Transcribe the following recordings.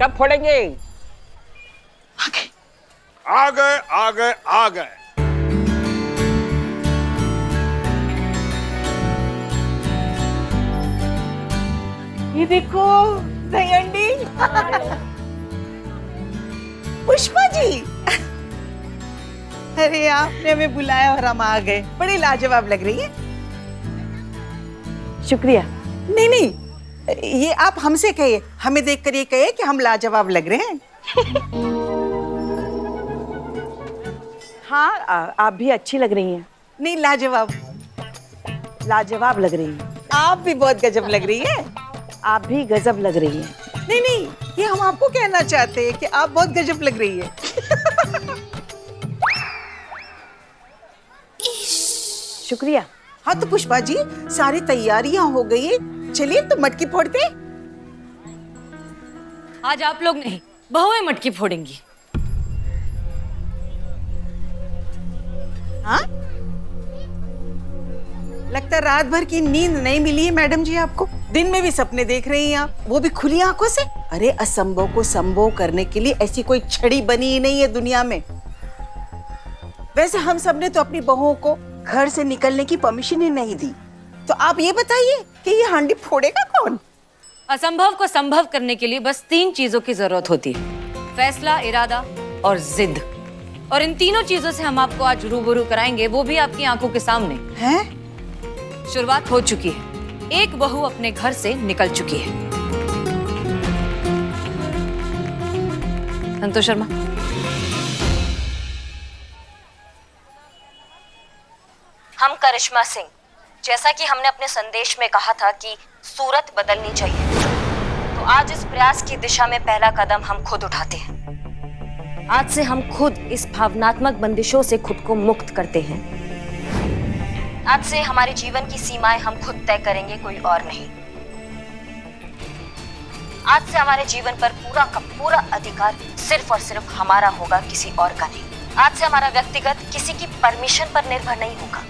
सब फोड़ेंगे। आ गए आ गए आ गए। ये देखो दही पुष्पा जी। अरे आपने हमें बुलाया और हम आ गए। बड़ी लाजवाब लग रही है। शुक्रिया। नहीं नहीं, ये आप हमसे कहिए, हमें देखकर ये कहिए कि हम लाजवाब लग रहे हैं। हाँ, आप भी अच्छी लग रही हैं। नहीं, लाजवाब। लाजवाब लग रही हैं। आप भी बहुत गजब लग रही है। आप भी गजब लग रही हैं। नहीं नहीं, ये हम आपको कहना चाहते हैं कि आप बहुत गजब लग रही है। शुक्रिया। हाँ तो पुष्पा जी, सारी तैयारियां हो गई है, चलिए तो मटकी फोड़ते हैं। आज आप लोग नहीं, बहुएं मटकी फोड़ेंगी। हाँ? लगता है रात भर की नींद नहीं मिली है मैडम जी आपको। दिन में भी सपने देख रही हैं आप, वो भी खुली आंखों से। अरे असंभव को संभव करने के लिए ऐसी कोई छड़ी बनी ही नहीं है दुनिया में। वैसे हम सबने तो अपनी बहुओं को घर से निकलने की परमिशन ही नहीं दी। तो आप ये बताइए कि ये हांडी फोड़ेगा कौन? असंभव को संभव करने के लिए बस 3 चीजों की जरूरत होती है: फैसला, इरादा और जिद। और इन तीनों चीजों से हम आपको आज रूबरू कराएंगे, वो भी आपकी आंखों के सामने। हैं? शुरुआत हो चुकी है। एक बहू अपने घर से निकल चुकी है। संतोष शर्मा। हम करिश्मा सिंह, जैसा कि हमने अपने संदेश में कहा था कि सूरत बदलनी चाहिए, तो आज इस प्रयास की दिशा में पहला कदम हम खुद उठाते हैं। आज से हम खुद इस भावनात्मक बंदिशों से खुद को मुक्त करते हैं। आज से हमारे जीवन की सीमाएं हम खुद तय करेंगे, कोई और नहीं। आज से हमारे जीवन पर पूरा का पूरा अधिकार सिर्फ और सिर्फ हमारा होगा, किसी और का नहीं। आज से हमारा व्यक्तिगत किसी की परमिशन पर निर्भर नहीं होगा।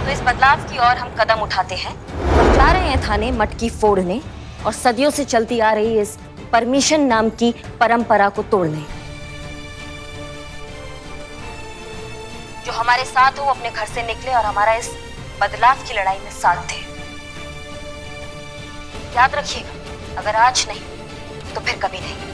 तो इस बदलाव की ओर हम कदम उठाते हैं। हम जा रहे हैं थाने मटकी फोड़ने और सदियों से चलती आ रही इस परमिशन नाम की परंपरा को तोड़ने। जो हमारे साथ हो, अपने घर से निकले और हमारा इस बदलाव की लड़ाई में साथ दे। याद रखिएगा, अगर आज नहीं तो फिर कभी नहीं।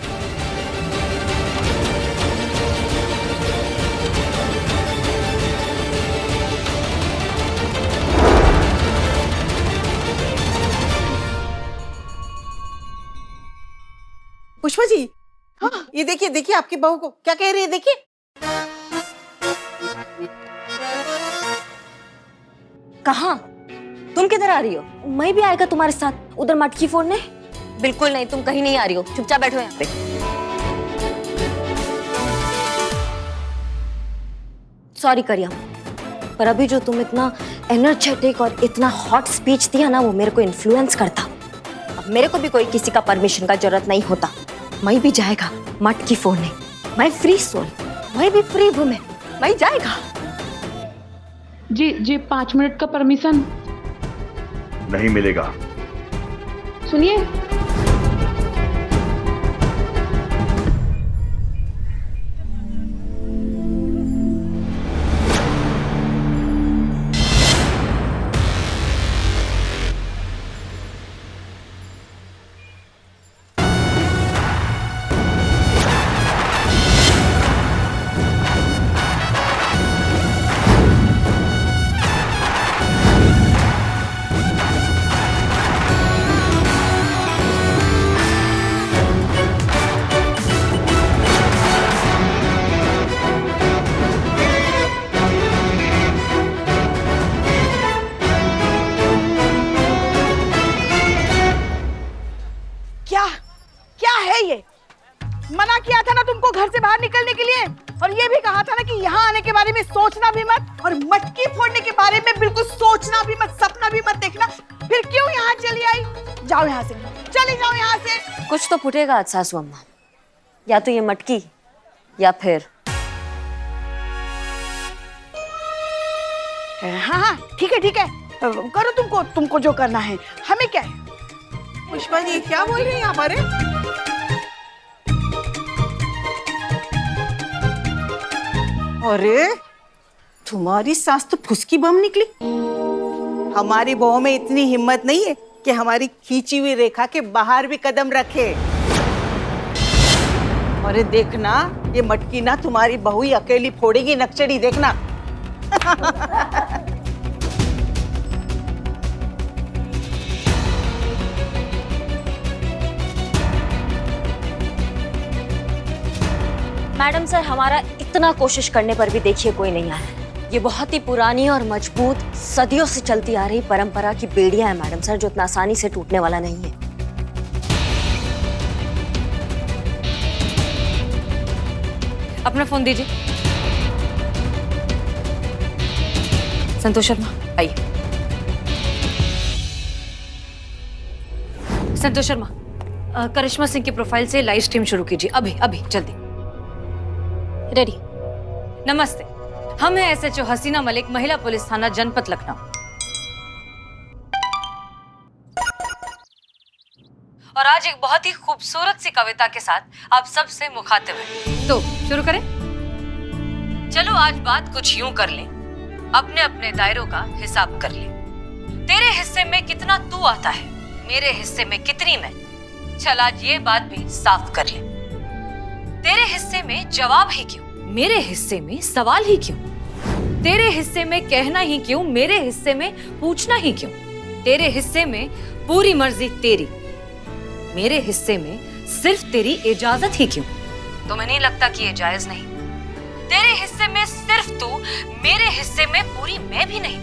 पुष्पा जी, हाँ ये देखिए देखिए आपकी बहू को क्या कह रही है, देखिए। कहाँ? तुम किधर आ रही हो? मैं भी आएगा तुम्हारे साथ उधर मटकी फोड़ने? बिल्कुल नहीं, तुम कहीं नहीं आ रही हो, चुपचाप बैठो यहाँ पे। सॉरी करिया, पर अभी जो तुम इतना एनर्जेटिक और इतना हॉट स्पीच दिया ना, वो मेरे को इन्फ्लुएंस करता। अब मेरे को भी कोई किसी का परमिशन का जरूरत नहीं होता। मैं भी जाएगा मटकी फोड़ने। मैं फ्री सोल, मैं भी फ्री वुमेन, मैं जाएगा। जी 5 मिनट का परमिशन नहीं मिलेगा। सुनिए, मना किया था ना तुमको घर से बाहर निकलने के लिए, और ये भी कहा था ना कि यहाँ आने के बारे में सोचना भी मत, और मटकी फोड़ने के बारे में बिल्कुल सोचना भी मत, सपना भी मत देखना। फिर क्यों यहाँ चली आई? जाओ यहाँ से, चले जाओ यहाँ से। कुछ तो फूटेगा आज सासू अम्मा, या तो ये मटकी या फिर। हाँ हाँ ठीक है करो, तुमको जो करना है, हमें क्या है। पुष्पा जी क्या बोल रही हैं हमारे? अरे तुम्हारी सास तो फुसकी बम निकली। हमारी बहू में इतनी हिम्मत नहीं है कि हमारी खींची हुई रेखा के बाहर भी कदम रखे। अरे देखना ये मटकी ना तुम्हारी बहू ही अकेली फोड़ेगी नक्चड़ी, देखना। मैडम सर, हमारा इतना कोशिश करने पर भी देखिए कोई नहीं आया। ये बहुत ही पुरानी और मजबूत सदियों से चलती आ रही परंपरा की बेड़ियां है मैडम सर, जो इतना आसानी से टूटने वाला नहीं है। अपना फोन दीजिए। संतोष शर्मा आइए। संतोष शर्मा, करिश्मा सिंह की प्रोफाइल से लाइव स्ट्रीम शुरू कीजिए, अभी अभी जल्दी। रेडी। नमस्ते, हम हैं एसएचओ हसीना मलिक, महिला पुलिस थाना जनपद लखनऊ। और आज एक बहुत ही खूबसूरत सी कविता के साथ आप सबसे मुखातिब हैं। तो शुरू करें? चलो आज बात कुछ यूं कर लें, अपने अपने दायरों का हिसाब कर लें। तेरे हिस्से में कितना तू आता है, मेरे हिस्से में कितनी मैं। चल आज ये बात भी साफ कर लें। तेरे हिस्से में जवाब ही क्यों, मेरे हिस्से में सवाल ही क्यों। तेरे हिस्से में कहना ही क्यों, मेरे हिस्से में पूछना ही क्यों। तेरे हिस्से में पूरी मर्जी तेरी, मेरे हिस्से में सिर्फ तेरी इजाजत ही क्यों। तुम्हें नहीं लगता कि ये जायज नहीं? तेरे हिस्से में सिर्फ तू, मेरे हिस्से में पूरी मैं भी नहीं।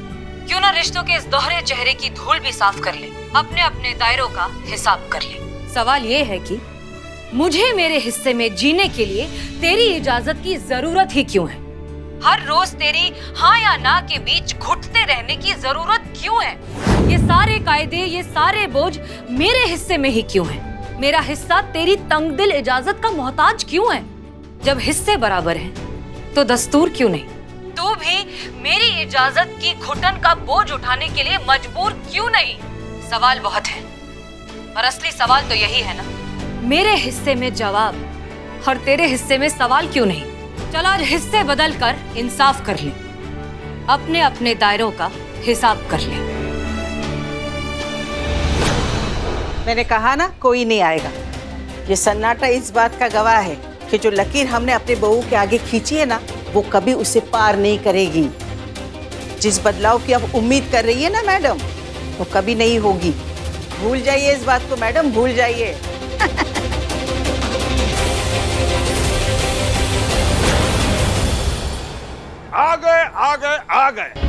क्यों ना रिश्तों के इस दोहरे चेहरे की धूल भी साफ कर ले, अपने अपने दायरों का हिसाब कर ले। सवाल ये है कि मुझे मेरे हिस्से में जीने के लिए तेरी इजाजत की जरूरत ही क्यों है। हर रोज तेरी हाँ या ना के बीच घुटते रहने की जरूरत क्यों है। ये सारे कायदे, ये सारे बोझ मेरे हिस्से में ही क्यों है। मेरा हिस्सा तेरी तंगदिल इजाजत का मोहताज क्यों है। जब हिस्से बराबर हैं, तो दस्तूर क्यों नहीं। तू भी मेरी इजाजत की घुटन का बोझ उठाने के लिए मजबूर क्यों नहीं। सवाल बहुत है, और असली सवाल तो यही है ना, मेरे हिस्से में जवाब और तेरे हिस्से में सवाल क्यों नहीं। चल आज हिस्से बदल कर इंसाफ कर ले, अपने अपने दायरों का हिसाब कर ले। मैंने कहा ना कोई नहीं आएगा। ये सन्नाटा इस बात का गवाह है कि जो लकीर हमने अपने बहू के आगे खींची है ना, वो कभी उसे पार नहीं करेगी। जिस बदलाव की आप उम्मीद कर रही है ना मैडम, वो कभी नहीं होगी। भूल जाइए इस बात को मैडम, भूल जाइए। आ गए आ गए आ गए।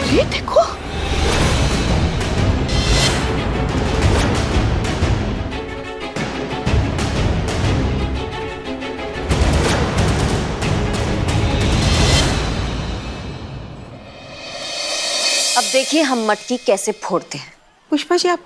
ये देखो, अब देखिए हम मटकी कैसे फोड़ते हैं। पुष्पा जी आप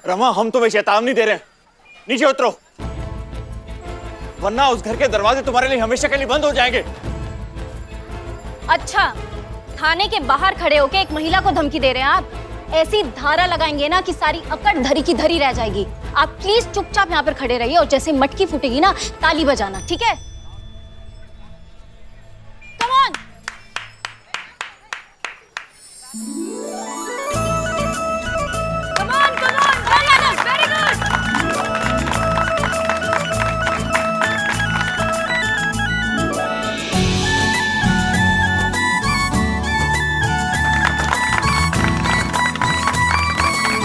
रमा, हम तुम्हें चेतावनी दे रहे हैं, नीचे उतरो, वरना उस घर के दरवाजे तुम्हारे लिए हमेशा के लिए बंद हो जाएंगे। अच्छा, थाने के बाहर खड़े होके एक महिला को धमकी दे रहे हैं आप? ऐसी धारा लगाएंगे ना कि सारी अकड़ धरी की धरी रह जाएगी। आप प्लीज चुपचाप यहाँ पर खड़े रहिए और जैसे मटकी फूटेगी ना ताली बजाना, ठीक है? Come on.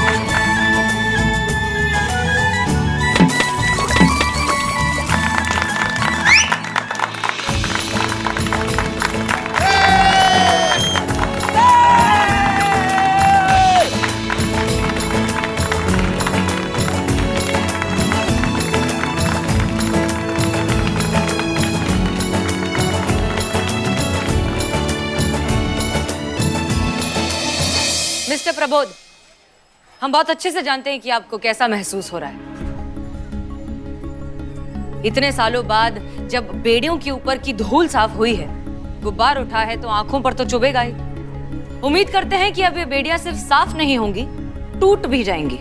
Very good. Mister Prabodh, हम बहुत अच्छे से जानते हैं कि आपको कैसा महसूस हो रहा है। इतने सालों बाद जब बेड़ियों के ऊपर की धूल साफ हुई है, गुब्बार उठा है तो आंखों पर तो चुभेगा ही। उम्मीद करते हैं कि अब ये बेड़ियां सिर्फ साफ नहीं होंगी, टूट भी जाएंगी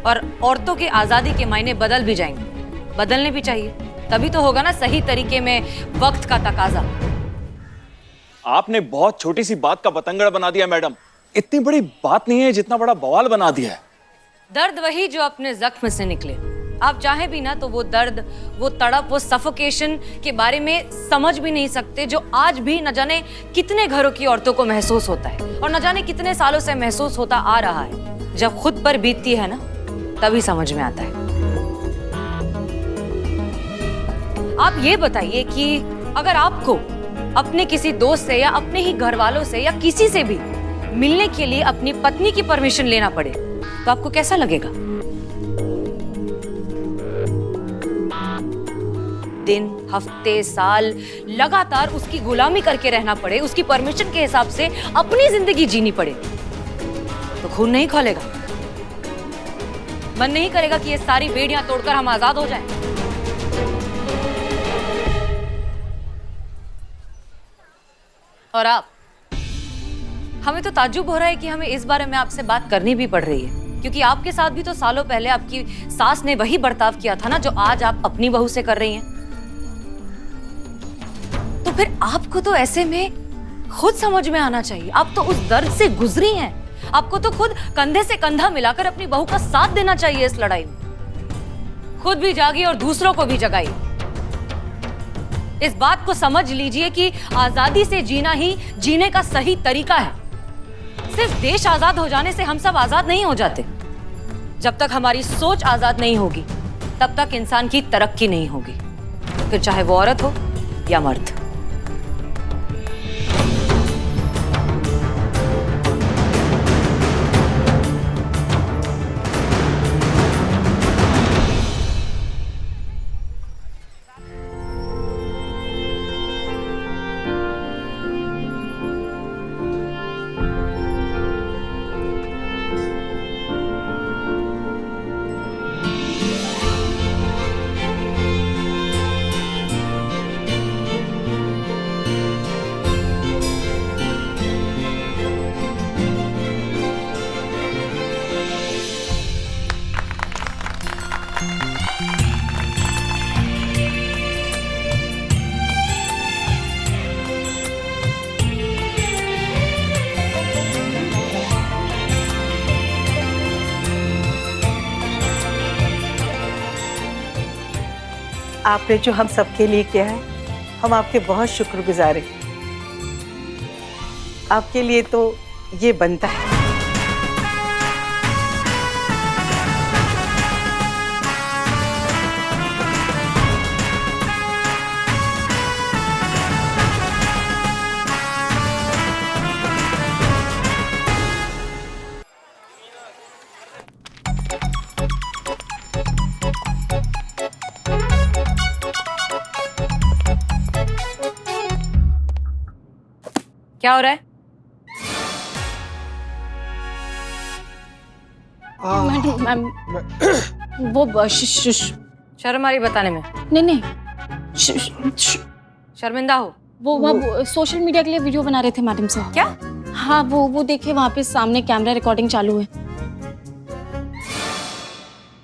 और औरतों की आजादी के मायने बदल भी जाएंगे। बदलने भी चाहिए, तभी तो होगा ना सही तरीके में वक्त का तकाजा। आपने बहुत छोटी सी बात का बतंगड़ बना दिया मैडम। इतनी बड़ी बात नहीं है जितना बड़ा बवाल बना दिया है। दर्द वही जो अपने जख्म से निकले। आप चाहे भी ना तो वो दर्द, वो तड़प, वो सफोकेशन के बारे में समझ भी नहीं सकते, जो आज भी न जाने कितने घरों की औरतों को महसूस होता है और न जाने कितने सालों से महसूस होता आ रहा है। जब खुद पर बीतती है ना, तभी समझ में आता है। आप ये बताइए कि अगर आपको अपने किसी दोस्त से या अपने ही घर वालों से या किसी से भी मिलने के लिए अपनी पत्नी की परमिशन लेना पड़े तो आपको कैसा लगेगा? दिन, हफ्ते, साल लगातार उसकी गुलामी करके रहना पड़े, उसकी परमिशन के हिसाब से अपनी जिंदगी जीनी पड़े तो खून नहीं खोलेगा? मन नहीं करेगा कि ये सारी बेड़ियां तोड़कर हम आजाद हो जाएं? और आप, हमें तो ताज्जुब हो रहा है कि हमें इस बारे में आपसे बात करनी भी पड़ रही है, क्योंकि आपके साथ भी तो सालों पहले आपकी सास ने वही बर्ताव किया था ना जो आज आप अपनी बहू से कर रही हैं। तो फिर आपको तो ऐसे में खुद समझ में आना चाहिए। आप तो उस दर्द से गुजरी हैं। आपको तो खुद कंधे से कंधा मिलाकर अपनी बहू का साथ देना चाहिए इस लड़ाई में। खुद भी जागिए और दूसरों को भी जगाइए। इस बात को समझ लीजिए कि आजादी से जीना ही जीने का सही तरीका है। सिर्फ देश आजाद हो जाने से हम सब आजाद नहीं हो जाते। जब तक हमारी सोच आजाद नहीं होगी, तब तक इंसान की तरक्की नहीं होगी, फिर चाहे वो औरत हो या मर्द। आपने जो हम सबके लिए किया है, हम आपके बहुत शुक्रगुजार हैं। आपके लिए तो ये बनता है। क्या हो रहा है? मैडम मैम वो शर्म आ रही बताने में? नहीं नहीं शर्मिंदा हो? वो सोशल मीडिया के लिए वीडियो बना रहे थे मैडम सर। क्या? हाँ वो देखिए वहाँ पे सामने कैमरा रिकॉर्डिंग चालू है।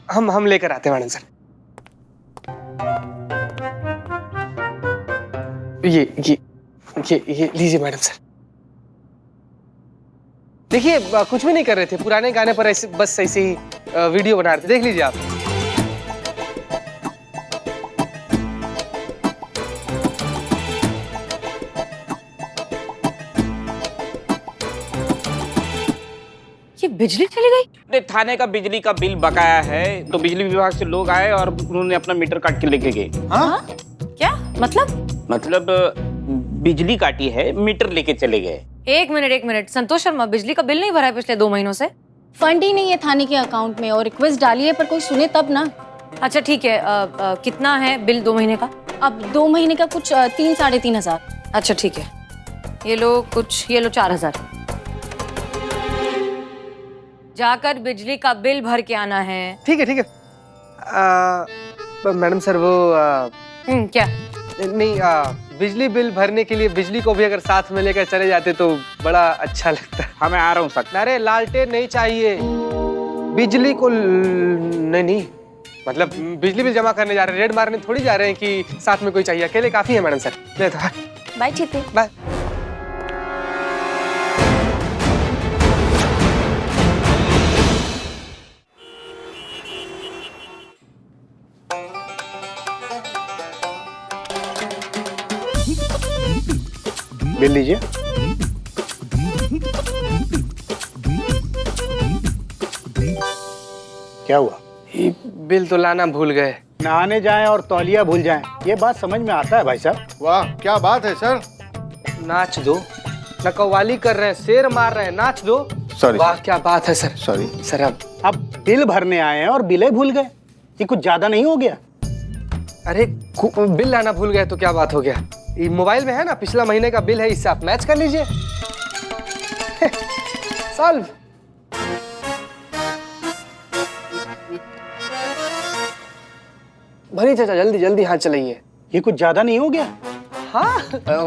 हम लेकर आते हैं मैडम सर। ये लीजिए मैडम सर। देखिए कुछ भी नहीं कर रहे थे, पुराने गाने पर ऐसे बस ऐसे ही वीडियो बना रहे थे, देख लीजिए आप। ये बिजली चली गई? थाने का बिजली का बिल बकाया है तो बिजली विभाग से लोग आए और उन्होंने अपना मीटर काट के लेके गए। हाँ? क्या मतलब बिजली काटी है, मीटर लेके चले गए। एक मिनट संतोष शर्मा, बिजली का बिल नहीं भरा है पिछले 2 महीनों से? फंड ही नहीं है थाने के अकाउंट में और रिक्वेस्ट डाली है पर कोई सुने तब ना। अच्छा ठीक है, कितना है बिल 2 महीने का? अब 2 महीने का कुछ 3-3.5 हजार। अच्छा ठीक है, ये लो 4,000। जाकर बिजली का बिल भर के आना है। ठीक है। मैडम सर वो क्या? नहीं बिजली बिल भरने के लिए बिजली को भी अगर साथ में लेकर चले जाते तो बड़ा अच्छा लगता। हाँ मैं आ रहा हूँ सर। अरे लालटेन नहीं चाहिए, बिजली को नहीं मतलब बिजली बिल जमा करने जा रहे हैं, रेड मारने थोड़ी जा रहे हैं कि साथ में कोई चाहिए। अकेले काफी है मैडम सर। ले तो बाय चीते। बाय। बिल लीजिए। क्या हुआ? बिल तो लाना भूल गए। नहाने जाएं और तौलिया भूल जाएं, ये बात समझ में आता है भाई साहब। वाह क्या बात है सर। नाच दो, न कव्वाली कर रहे हैं, शेर मार रहे हैं, नाच दो। सॉरी। वाह क्या बात है सर। Sorry sir. अब बिल भरने आए हैं और बिल भूल गए, ये कुछ ज्यादा नहीं हो गया? अरे बिल लाना भूल गए तो क्या बात हो गया? ये मोबाइल में है ना, पिछला महीने का बिल है, इससे आप मैच कर लीजिए। सॉल्व। भरी चाचा जल्दी हाथ चलाइए। ये कुछ ज्यादा नहीं हो गया? हाँ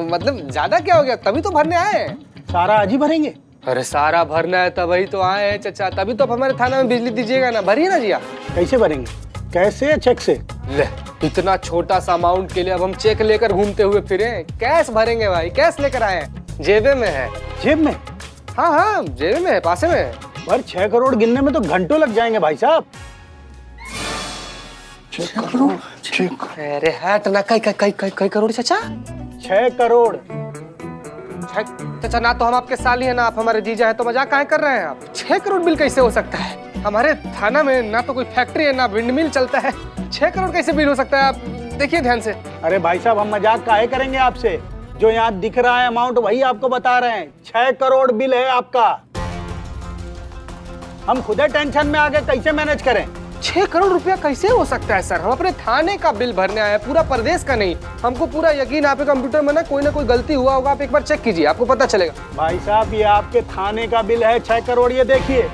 मतलब ज्यादा क्या हो गया, तभी तो भरने आए हैं। सारा आज ही भरेंगे? अरे सारा भरना है तभी तो आए हैं चाचा, तभी तो आप हमारे थाना में बिजली दीजिएगा ना। भरिए ना जी आप। कैसे भरेंगे, कैसे या चेक से? ले इतना छोटा सा अमाउंट के लिए अब हम चेक लेकर घूमते हुए फिरे? कैश भरेंगे भाई, कैश लेकर आए हैं, जेबे में है। जेब में? हाँ जेबे में है, पासे में है। पर 6 करोड़ गिनने में तो घंटों लग जाएंगे भाई साहब। 6 करोड़? अरे हट ना, कई करोड़ चाचा? 6 करोड़। चाचा ना तो हम आपके साली हैं ना आप हमारे जीजा हैं, तो मजाक काहे कर रहे हैं आप? 6 करोड़ बिल कैसे हो सकता है? हमारे थाना में ना तो कोई फैक्ट्री है ना विंडमिल चलता है, 6 करोड़ कैसे बिल हो सकता है? आप देखिए ध्यान से। अरे भाई साहब हम मजाक काहे करेंगे आपसे, जो यहाँ दिख रहा है अमाउंट वही आपको बता रहे हैं। 6 करोड़ बिल है आपका। हम खुद टेंशन में आ गए, कैसे मैनेज करें? 6 करोड़ रुपया कैसे हो सकता है सर? हम अपने थाने का बिल भरने आए हैं, पूरा प्रदेश का नहीं। हमको पूरा यकीन, आप कंप्यूटर में ना कोई गलती हुआ होगा, आप एक बार चेक कीजिए, आपको पता चलेगा। भाई साहब ये आपके थाने का बिल है 6 करोड़, ये देखिए।